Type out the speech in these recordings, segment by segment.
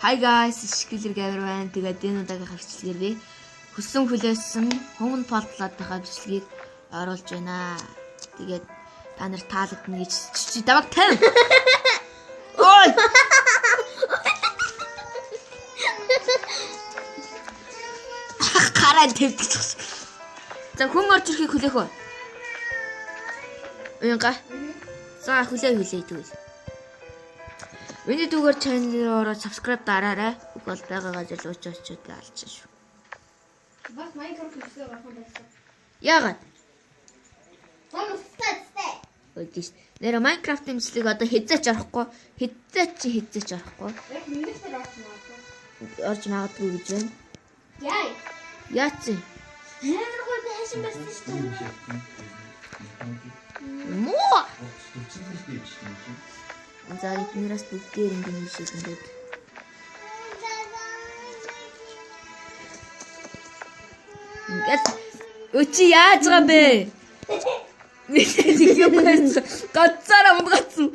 Hi guys, Skiller Gamer байна. Тэгээд энэ удаагийн хавчлалаар би хүссэн хүлээсэн Home Pod-ийнхаа бичлэгийг оруулж байна. Тэгээд та нар таалагдана гэж чи даваг тавь. Ой! Хараа тавьчих. За хүн орж ирэхийг хүлээх үү? Уянга. За хүлээ тэгвэл. Миний дүүгээр channel-ийг ороод subscribe дараарай. Угол байгаагаа зөвлөж очиод алчаа шүү. Бас Minecraft хийх гарах юм байна. Яагаад? Сте. Өдөөс. Нэр Minecraft-ийн бичлэг одоо хязгаарч орохгүй. Хязгаарч орохгүй. Яг минийсээр орж магадгүй. Орж магадгүй гэж байна. Яа. Яац. Ямар гоо байшин байсан шүү дээ. Муу. За эднээс бүгдээр ингэ шиг ингээд. Ингээд өчи яаж байгаа бэ? Гацаараа мунгацсан.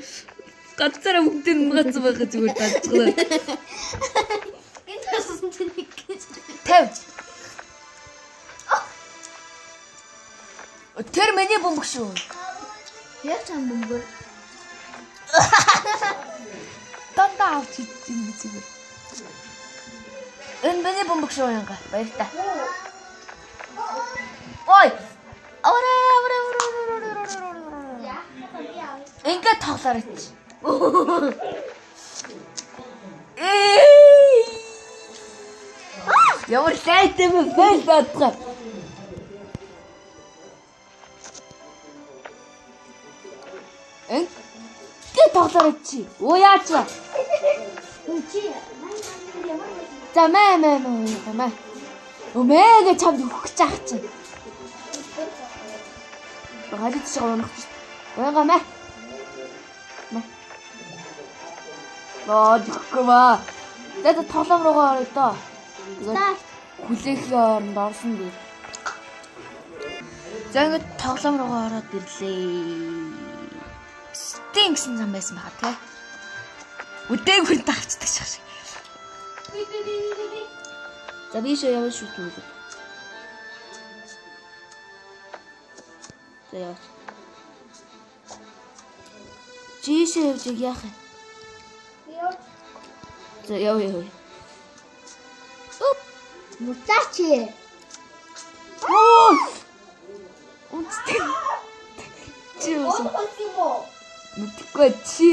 Гацаараа бүгдээр мунгацсан байгаа зүгээр таачлаа. Энэ тассан чинь гэж. Тэв. Тэр миний бомбог шүү. Яг чам бомбог. Тантаа авч идсэн зүгээр. Энэ миний бомбог шүү яга. Баяртай. Ой. Ора. Ингээд тоглоорч. Ямар сайтай бэ бэлбатга. Ингээд тоглоорч. Оо яач. Чи За маа. Өмэгээ чамд өгч яах чинь. Багалж байгаа юм чи. Уянга маа. Дөхөхгүй ба. Тэгээд тоглоом руугаа орё доо. Хүлээхийн оронд орсон би. За ингээд тоглоом руугаа ороод ирлээ. Steam гэсэн зам байсан байгаа тий. Үдээгүй тавчдаг шиг. За биш яваа шүү дээ. За яа. Жишээ явж яах вэ? За яа. Оп, мутачи. оо. Үнэтэй. Чи юу? Мэдгүй чи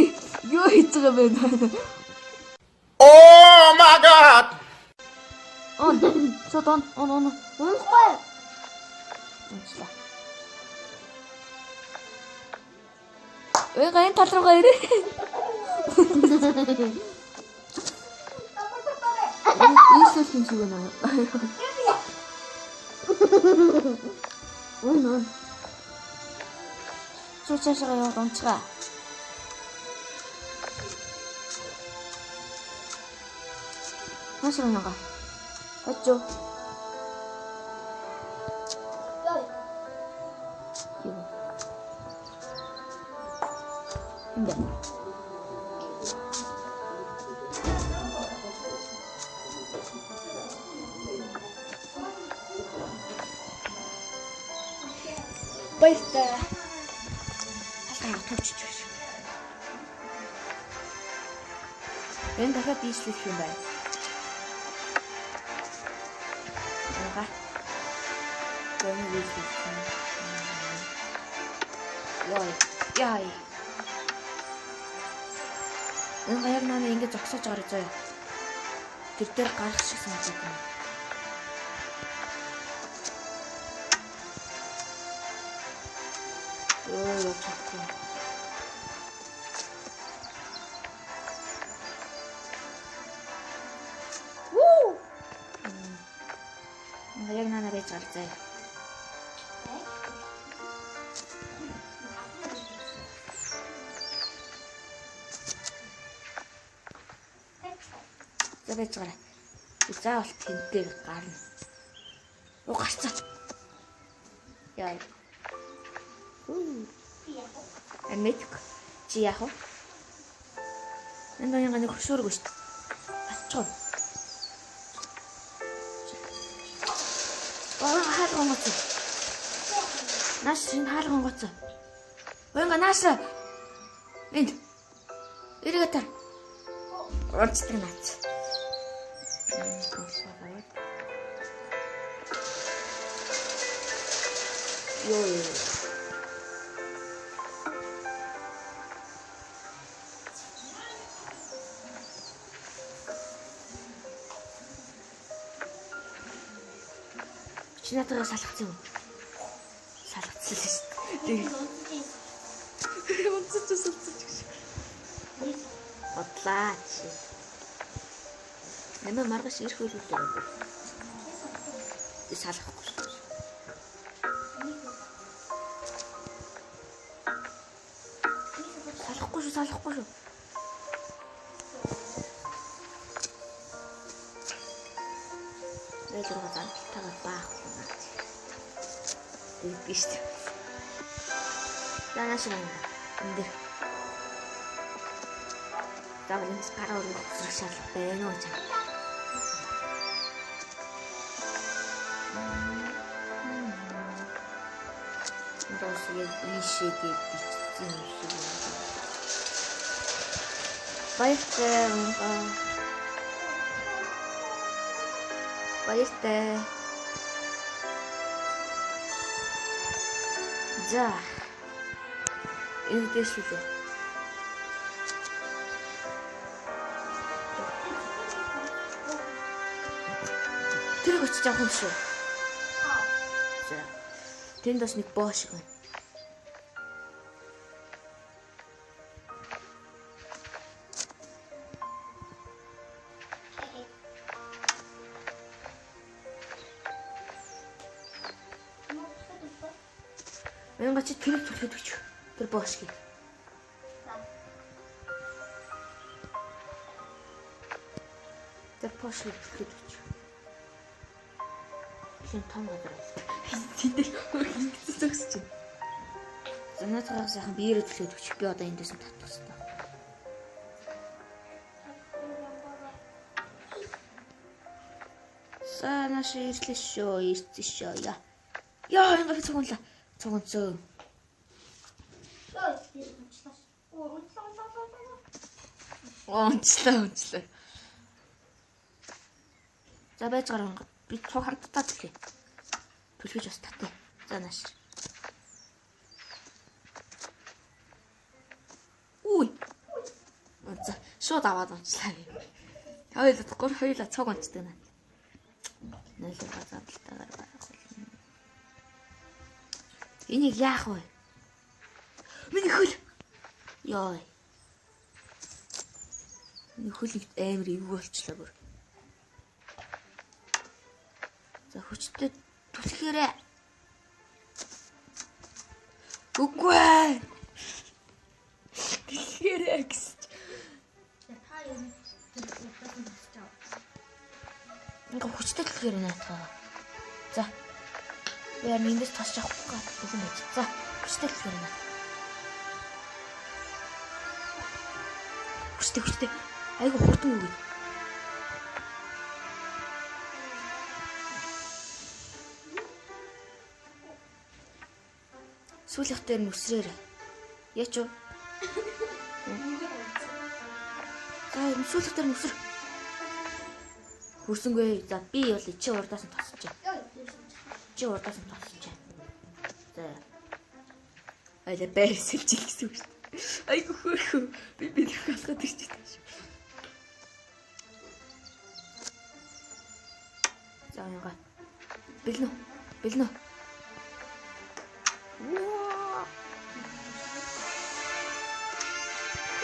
юу хийж байгаа бэ? Oh my god! On. Унстай. Унслаа. Ой тал руугаа ирээ. Ийсэл юм шиг байна. Ой. Чуучаашаа яваад унцгаа. Машин нага. Очоо. Инде. Баяртай. Хасаа төвчж байна. Энэ дахиад ийшлэх юм байна. Яй. Энэ гаяг наа ингэ зогсоож гараа заяа. Тэр дээр гарах шиг санагдав юм. Оо чакка. Вуу. Гаяг наа гэж гарах заяа. Забэж гараа. Заавал тэнтээр гарна. Оо гарцаа. Яа. Амитк чи яах вэ? Энэ баян нэг хөшөөрөг шүү дээ. Чоо. Хаалган гоц. Нааш энэ хаалган гоц. Оёнга нааш. Энд. Ирэгатар. Орчдаг наач. Ёо. Чинатайгаа салгацсан юм. Салгацсан шүү дээ. Унцаж гэж. Бодлаач. Нэмэ маргаш ирэх үйл үү. Салгахгүй шүү. Салахгүй шүү. Нэлээд занталтайгаар баахгүй. Тэгэж. Яна шиг юм. Энд. Давлын гараа өргөх шаардлага байна уу гэж. Эндээс яг ийшээгээд бичсэн юм шиг. Баяртай. За. Энэ дэшлээ. Тэр очиж авах юм шүү. За. Тэнд бас нэг боо шиг байна. Мэн чи тэрийг түлхээд өгч. Тэр боошгийг. Тэр боошгийг түлхээд өгч. Хин том гадар. Тэндээ хөргөцөж өгч чинь. Занатгаас сайхан биеэр түлхээд өгч. Би одоо эндээс нь татах хэрэгтэй. Санаш ирлээ шүү, ирсэн шүү. Яа, ингэ цугунлаа. Цугунцөө. Онцлоо. За байж гараа би цуг хамтдаа төлөе. Төлөхөж бас татъя. За нааш. Үй. За шууд аваад онцлаа. Хоёулаа цуг онцдаг наа. Нэлээд базаалтайгаар байх. Энийг яах вэ? Миний хөл. Йой. Миний хөл амар эвгүй болчлаа бүр. За хүчтэй түлхээрээ. Үгүй. Түлхээрээ гэж. Та юм тэр утасаа. Ингээ хүчтэй түлхээрээ наатаа. За. Яа минийс тасч авахгүй бүгэн байж. За, хүчтэй хэлгэрнэ. Хүчтэй. Айгу хурдан үгүй. Сүүлийнх дээр нүсрээр. Яач юу? За, сүүлийнх дээр нүсэр. Хөрсөнгөө. За, би бол чи урдаас нь тосч. Чи урдаас нь тосч. За. Айла байсэлж гэсэн үг шүү дээ. Айгу хөөрхөө. Би халахад ирчих тааш. За яга. Бэлнэ.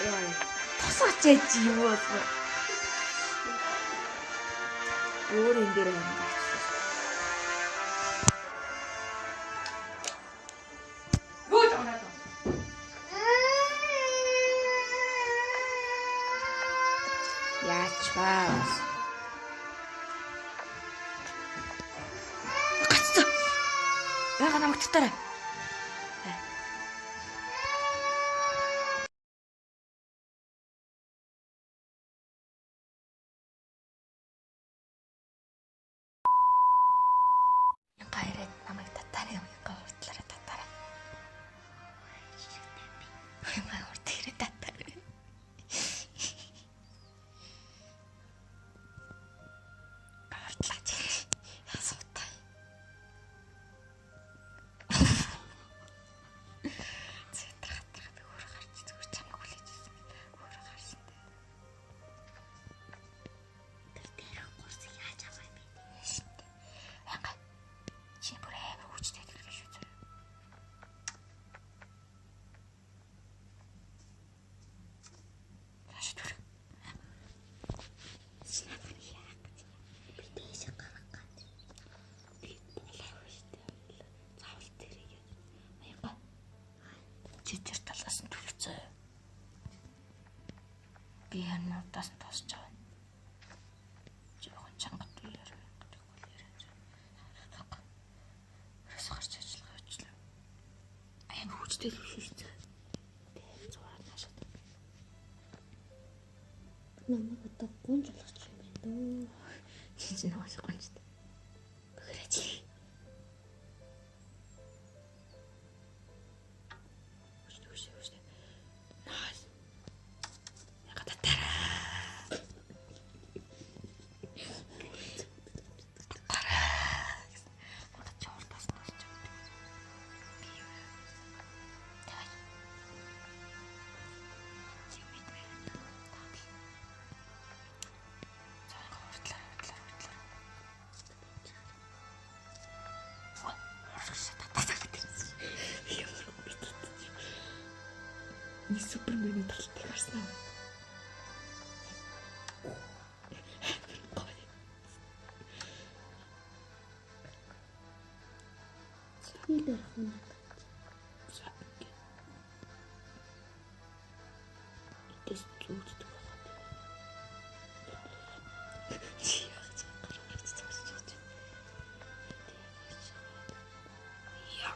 Яа. Тосооч яж юм бол. Өөр энэ дээр юм. Яачваа. Гацтай. Яга намайг татаарай. тэр талаас нь төлцөө. Би харнуудаас нь тосч байгаа. Жохон чангат үеэр гэдэг бол яриад. Орос гарч ажиллагаа өчлөө. Аян хүчтэй л биш үү? Тэгээ зураг наашаад. Намайг одоо гунж болгоч юм байна дөө. Чи нөөс гончтой. Бограач. Өштэй. Наас. Яга татараа. Гот чортас тасч. Тай. Чимэт мэ. Ни супермен талтай гарсан. Хилэр хоног. Итэс зүуддэг байгаа. Чи яах гэж гаргаж цааш. Яа.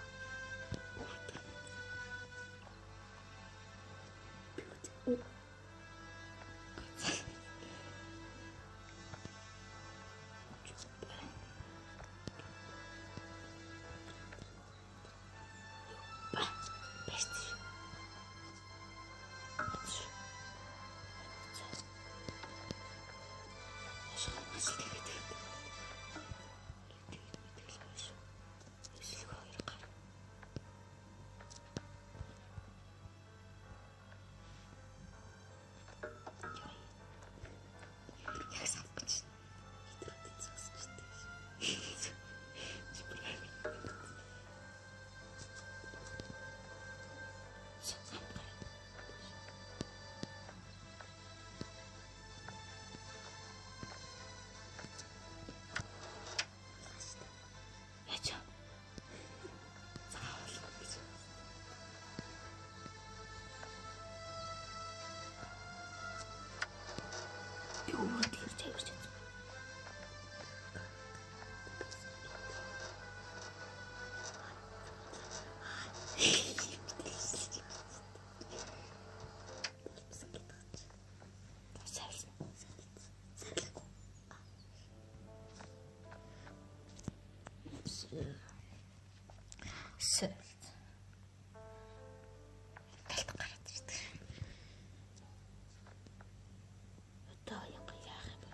Өөрөөр тавьж байна. Талт гараад ирдэг. Одоо яг яах юм бэ?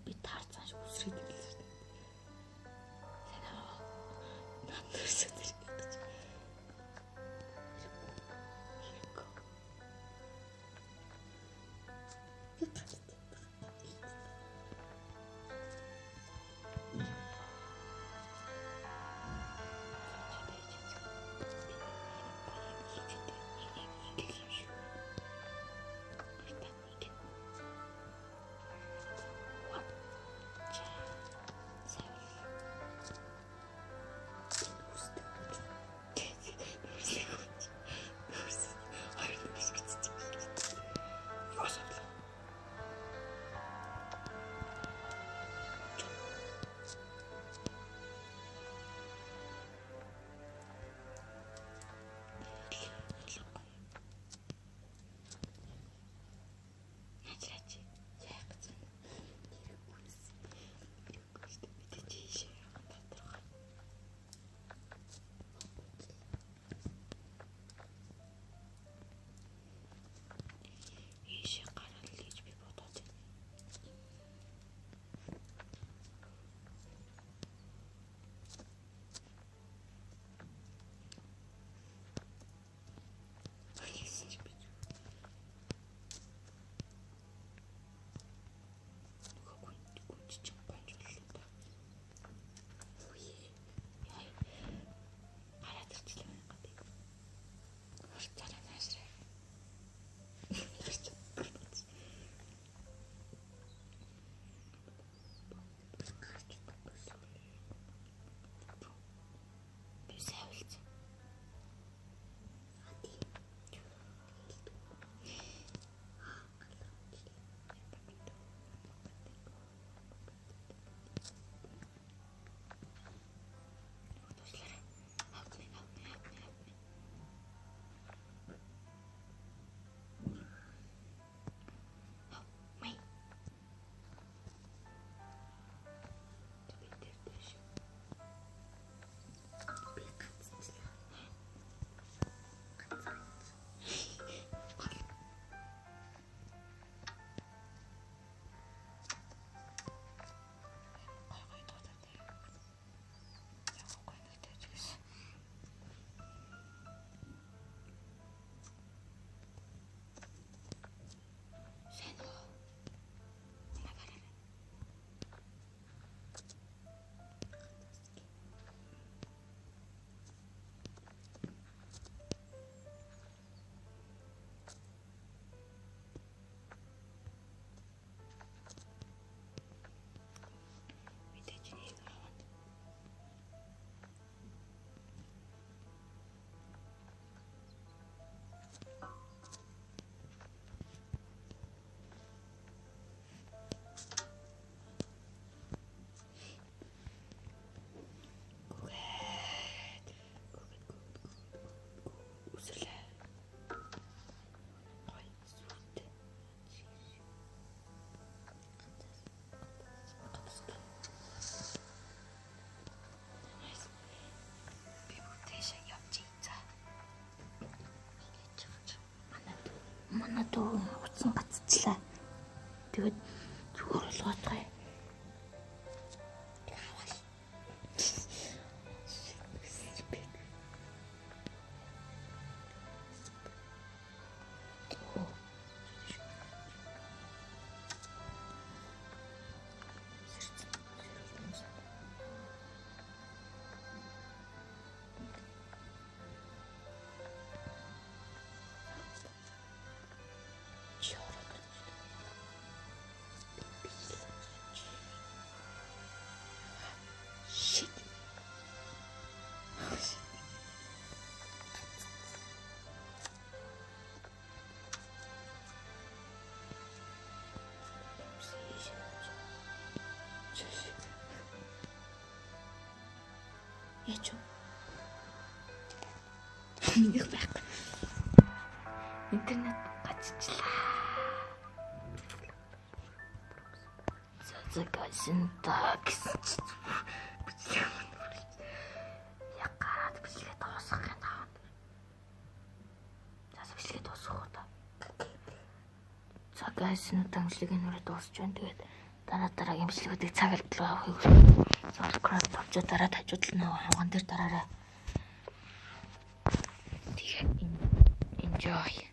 Би таарцааш үсрээд ирлээ. Санаа. Надэрсэж ирж. дүү утсан гацчлаа. Тэгээд зүгээр болгоод гай. Яч. Минийх байхгүй. Интернет гацчлаа. Загасан та гэсэн чинь ягаад бичлэгээ дуусгах юм таа. За бичлэгээ дуусгах уу та. Загасан тамшлыг нүрэ дуусч байна. Тэгээд дараагийн бичлэгүүдийг цаг алдал авахыг subscribe авч дараад хажууд нь хавган дээр дараарай. Тэгээ enjoy.